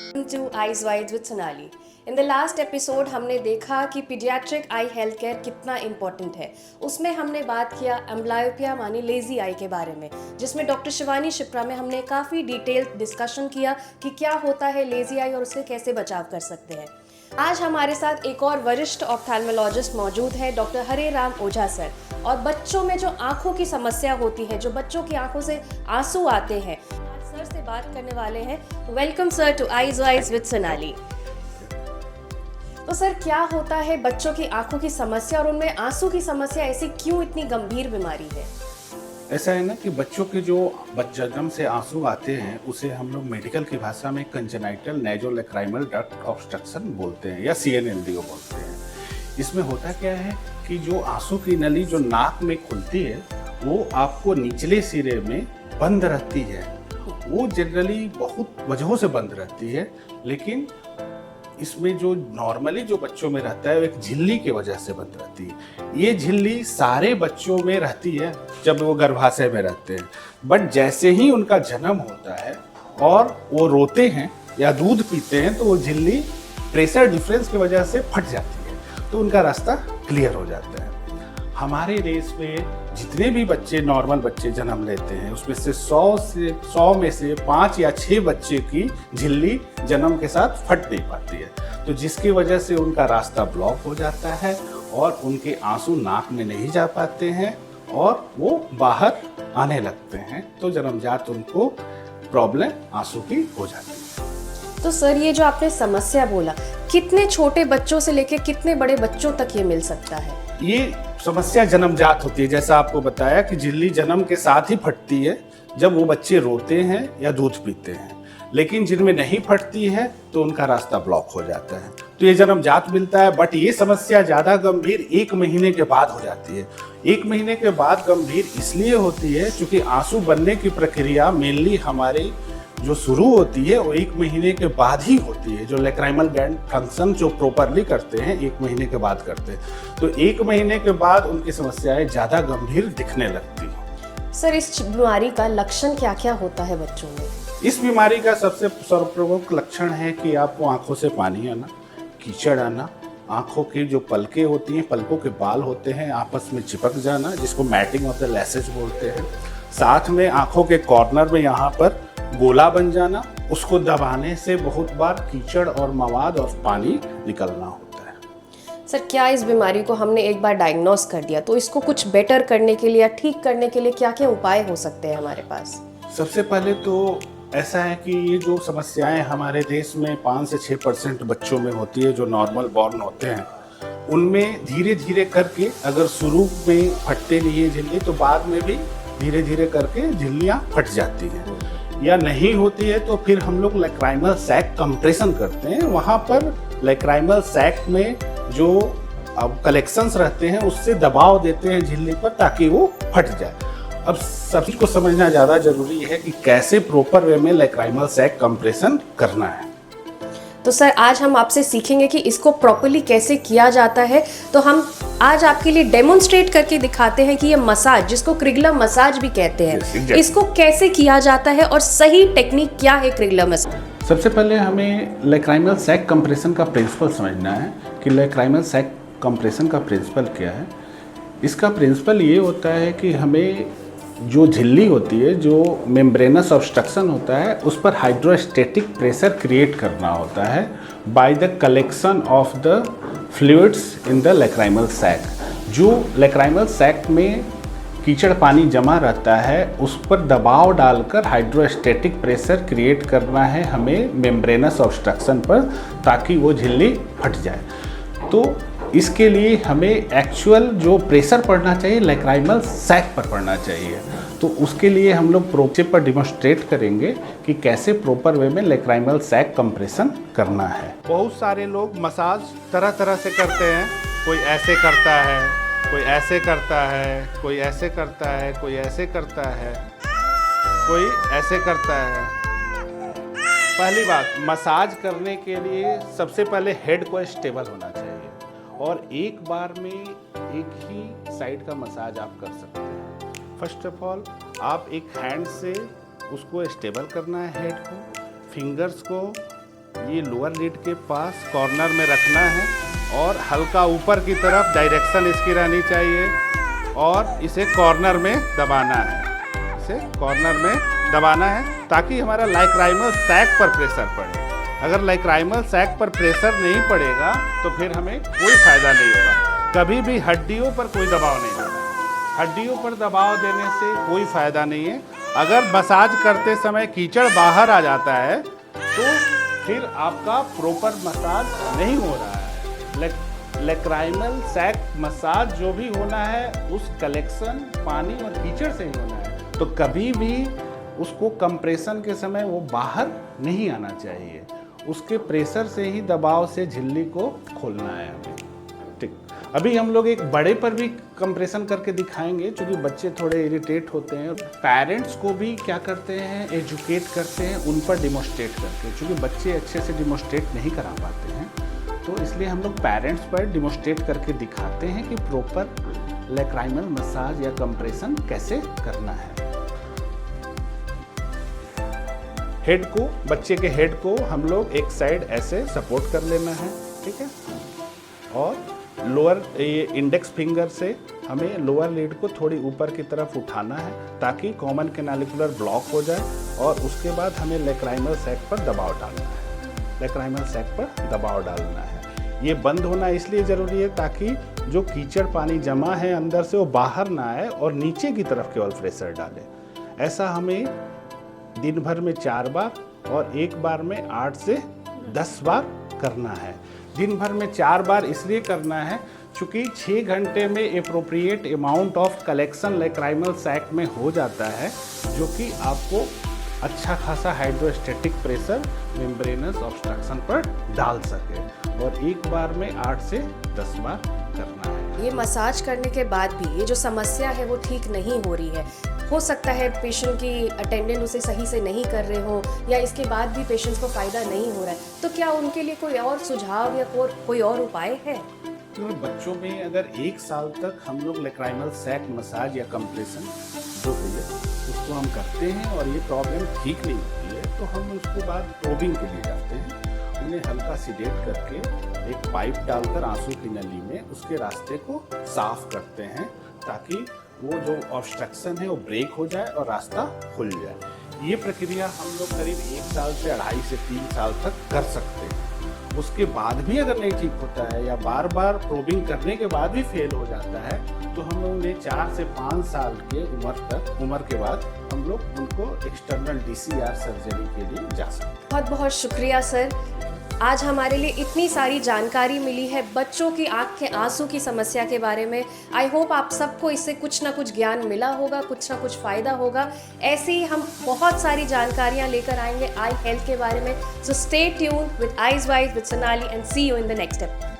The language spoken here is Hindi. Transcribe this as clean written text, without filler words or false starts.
To Eyes Wide with Sonali. In the last episode हमने देखा कि पीडियाट्रिक आई हेल्थ केयर कितना इम्पोर्टेंट है। उसमें हमने बात किया एम्ब्लायोपिया मानी लेजी आई के बारे में, जिसमें डॉक्टर शिवानी शिप्रा में हमने काफ़ी डिटेल डिस्कशन किया कि क्या होता है लेजी आई और उससे कैसे बचाव कर सकते हैं। आज हमारे साथ एक और वरिष्ठ ऑप्थेल्मोलॉजिस्ट मौजूद है, डॉक्टर हरे राम ओझा सर। और बच्चों में जो आंखों की समस्या होती है, जो बच्चों की आंखों से आंसू आते हैं, सर से बात करने वाले हैं। Welcome sir to eyes wise with Sonali. तो सर, क्या होता है बच्चों की आंखों की समस्या और उनमें आंसू की समस्या, ऐसी क्यों इतनी गंभीर बीमारी है? ऐसा है ना कि बच्चों के जो जन्म से आंसू आते हैं उसे हम लोग मेडिकल की भाषा में कंजेनाइटल नेजोलैक्राइमल डक्ट ऑब्स्ट्रक्शन बोलते हैं या CNLDO बोलते हैं। इसमें होता क्या है कि जो आंसू की नली जो नाक में खुलती है वो आपको निचले सिरे में बंद रहती है। वो जनरली बहुत वजहों से बंद रहती है, लेकिन इसमें जो नॉर्मली जो बच्चों में रहता है वो एक झिल्ली की वजह से बंद रहती है। ये झिल्ली सारे बच्चों में रहती है जब वो गर्भाशय में रहते हैं, बट जैसे ही उनका जन्म होता है और वो रोते हैं या दूध पीते हैं तो वो झिल्ली प्रेशर डिफरेंस की वजह से फट जाती है, तो उनका रास्ता क्लियर हो जाता है। हमारे देश में जितने भी बच्चे नॉर्मल बच्चे जन्म लेते हैं उसमें से 100 में से 5 या 6 बच्चे की झिल्ली जन्म के साथ फट नहीं पाती है, तो जिसकी वजह से उनका रास्ता ब्लॉक हो जाता है और उनके आंसू नाक में नहीं जा पाते हैं और वो बाहर आने लगते हैं, तो जन्मजात उनको प्रॉब्लम आंसू की हो जाती है। तो सर, ये जो आपने समस्या बोला, कितने छोटे बच्चों से लेकर कितने बड़े बच्चों तक ये मिल सकता है? ये समस्या जन्मजात होती है, जैसा आपको बताया कि झिल्ली जन्म के साथ ही फटती है जब वो बच्चे रोते हैं या दूध पीते हैं, लेकिन जिनमें नहीं फटती है तो उनका रास्ता ब्लॉक हो जाता है, तो ये जन्मजात मिलता है। बट ये समस्या ज़्यादा गंभीर 1 महीने के बाद हो जाती है। 1 महीने के बाद गंभीर इसलिए होती है क्योंकि आंसू बनने की प्रक्रिया मेनली हमारी जो शुरू होती है वो 1 महीने के बाद ही होती है। जो लैक्राइमल ग्लैंड फंक्शन जो प्रॉपरली करते हैं 1 महीने के बाद करते हैं, तो 1 महीने के बाद उनकी समस्याएं ज़्यादा गंभीर दिखने लगती हैं। सर, इस बीमारी का लक्षण क्या क्या होता है बच्चों में? इस बीमारी का सबसे सर्वप्रमुख लक्षण है कि आपको आंखों से पानी आना, कीचड़ आना, आंखों की जो पलकें होती हैं, पलकों के बाल होते हैं, आपस में चिपक जाना, जिसको मैटिंग ऑफ द लैसेज बोलते हैं। साथ में आंखों के कॉर्नर में यहाँ पर गोला बन जाना, उसको दबाने से बहुत बार कीचड़ और मवाद और पानी निकलना होता है। सर, क्या इस बीमारी को हमने एक बार डायग्नोस कर दिया तो इसको कुछ बेटर करने के लिए या ठीक करने के लिए क्या क्या उपाय हो सकते हैं हमारे पास? सबसे पहले तो ऐसा है कि ये जो समस्याएं हमारे देश में 5 से 6% बच्चों में होती है जो नॉर्मल बॉर्न होते हैं, उनमें धीरे धीरे करके अगर शुरू में फटते नहीं है झिल्ली तो बाद में भी धीरे धीरे करके झिल्लियाँ फट जाती हैं। या नहीं होती है तो फिर हम लोग लैक्राइमल सैक कंप्रेशन करते हैं। वहाँ पर लैक्राइमल सैक में जो अब कलेक्शंस रहते हैं उससे दबाव देते हैं झिल्ली पर ताकि वो फट जाए। अब सभी को समझना ज़्यादा जरूरी है कि कैसे प्रॉपर वे में लैक्राइमल सैक कंप्रेशन करना है। तो सर, आज हम आपसे सीखेंगे कि इसको प्रॉपर्ली कैसे किया जाता है। तो हम आज आपके लिए डेमोन्स्ट्रेट करके दिखाते हैं कि ये मसाज, जिसको क्रिगला मसाज भी कहते हैं, exactly. इसको कैसे किया जाता है और सही टेक्निक क्या है क्रिगला मसाज। सबसे पहले हमें लैक्राइमल सैक कंप्रेशन का प्रिंसिपल समझना है कि लैक्राइमल सैक कंप्रेशन का प्रिंसिपल क्या है। इसका प्रिंसिपल ये होता है कि हमें जो झिल्ली होती है, जो मेम्ब्रेनस ऑब्स्ट्रक्शन होता है, उस पर हाइड्रोस्टैटिक प्रेशर क्रिएट करना होता है by the collection of the fluids in the lacrimal sac. जो लैक्राइमल सैक में कीचड़ पानी जमा रहता है उस पर दबाव डालकर हाइड्रोस्टैटिक प्रेशर क्रिएट करना है हमें मेम्ब्रेनस ऑब्स्ट्रक्शन पर, ताकि वो झिल्ली फट जाए। तो इसके लिए हमें एक्चुअल जो प्रेशर पड़ना चाहिए लैक्राइमल सैक पर पड़ना चाहिए। तो उसके लिए हम लोग प्रोजेक्ट पर डिमोन्स्ट्रेट करेंगे कि कैसे प्रॉपर वे में लैक्राइमल सैक कंप्रेशन करना है। बहुत सारे लोग मसाज तरह तरह से करते हैं, कोई ऐसे करता है, कोई ऐसे करता है, कोई ऐसे करता है, कोई ऐसे करता है, कोई ऐसे करता है। पहली बात, मसाज करने के लिए सबसे पहले हेड को स्टेबल होना चाहिए और एक बार में एक ही साइड का मसाज आप कर सकते हैं। फर्स्ट ऑफ ऑल आप एक हैंड से उसको स्टेबल करना है हेड को, फिंगर्स को ये लोअर लिड के पास कॉर्नर में रखना है और हल्का ऊपर की तरफ डायरेक्शन इसकी रहनी चाहिए और इसे कॉर्नर में दबाना है, इसे कॉर्नर में दबाना है ताकि हमारा लाइक्राइमल सैक पर प्रेशर पड़े। अगर लाइक्राइमल सैक पर प्रेशर नहीं पड़ेगा तो फिर हमें कोई फ़ायदा नहीं होगा। कभी भी हड्डियों पर कोई दबाव नहीं देना, हड्डियों पर दबाव देने से कोई फ़ायदा नहीं है। अगर मसाज करते समय कीचड़ बाहर आ जाता है तो फिर आपका प्रॉपर मसाज नहीं हो रहा है। लाइक्राइमल सैक मसाज जो भी होना है उस कलेक्शन पानी और कीचड़ से ही होना है, तो कभी भी उसको कंप्रेशन के समय वो बाहर नहीं आना चाहिए। उसके प्रेशर से ही दबाव से झिल्ली को खोलना है हमें। ठीक, अभी हम लोग एक बड़े पर भी कंप्रेशन करके दिखाएंगे क्योंकि बच्चे थोड़े इरिटेट होते हैं। पेरेंट्स को भी क्या करते हैं, एजुकेट करते हैं उन पर डिमोस्ट्रेट करके, क्योंकि बच्चे अच्छे से डिमोस्ट्रेट नहीं करा पाते हैं, तो इसलिए हम लोग पेरेंट्स पर डिमोस्ट्रेट करके दिखाते हैं कि प्रॉपर लाइक्राइमल मसाज या कंप्रेशन कैसे करना है। हेड को, बच्चे के हेड को हम लोग एक साइड ऐसे सपोर्ट कर लेना है, ठीक है, और लोअर ये इंडेक्स फिंगर से हमें लोअर लीड को थोड़ी ऊपर की तरफ उठाना है ताकि कॉमन कैनालिकुलर ब्लॉक हो जाए और उसके बाद हमें लाइक्राइमल सैक पर दबाव डालना है, लाइक्राइमल सैक पर दबाव डालना है। ये बंद होना इसलिए ज़रूरी है ताकि जो कीचड़ पानी जमा है अंदर से वो बाहर ना आए और नीचे की तरफ केवल प्रेशर डाले। ऐसा हमें दिन भर में 4 बार और एक बार में 8 से 10 बार करना है। दिन भर में 4 बार इसलिए करना है क्योंकि 6 घंटे में appropriate amount of collection lacrimal sac में हो जाता है, जो कि आपको अच्छा खासा हाइड्रोस्टैटिक प्रेशर मेम्ब्रेनस ऑब्स्ट्रक्शन पर डाल सके, और एक बार में 8 से 10 बार करना है। ये मसाज करने के बाद भी ये जो समस्या है वो ठीक नहीं हो रही है, हो सकता है पेशेंट की अटेंडेंट उसे सही से नहीं कर रहे हो या इसके बाद भी पेशेंट्स को फ़ायदा नहीं हो रहा है, तो क्या उनके लिए कोई और सुझाव या कोई और उपाय है? तो बच्चों में अगर 1 साल तक हम लोग लाइक्राइमल सैक मसाज या कंप्रेशन जो है उसको हम करते हैं और ये प्रॉब्लम ठीक नहीं होती है, तो हम उसके बाद प्रोबिंग के लिए जाते हैं। उन्हें हल्का सिडेट करके एक पाइप डालकर आंसू की नली में उसके रास्ते को साफ करते हैं ताकि वो जो ऑब्स्ट्रक्शन है वो ब्रेक हो जाए और रास्ता खुल जाए। ये प्रक्रिया हम लोग करीब 1 साल से 2.5 से 3 साल तक कर सकते हैं। उसके बाद भी अगर नहीं ठीक होता है या बार बार प्रोबिंग करने के बाद भी फेल हो जाता है तो हम लोग ने 4 से 5 साल के उम्र के बाद हम लोग उनको एक्सटर्नल DCR सर्जरी के लिए जा सकते हैं। बहुत बहुत शुक्रिया सर, आज हमारे लिए इतनी सारी जानकारी मिली है बच्चों की आँख के आंसू की समस्या के बारे में। आई होप आप सबको इससे कुछ ना कुछ ज्ञान मिला होगा, कुछ ना कुछ फ़ायदा होगा। ऐसे ही हम बहुत सारी जानकारियाँ लेकर आएंगे आई हेल्थ के बारे में। So stay tuned with eyes wise with Sonali and see you in the next episode.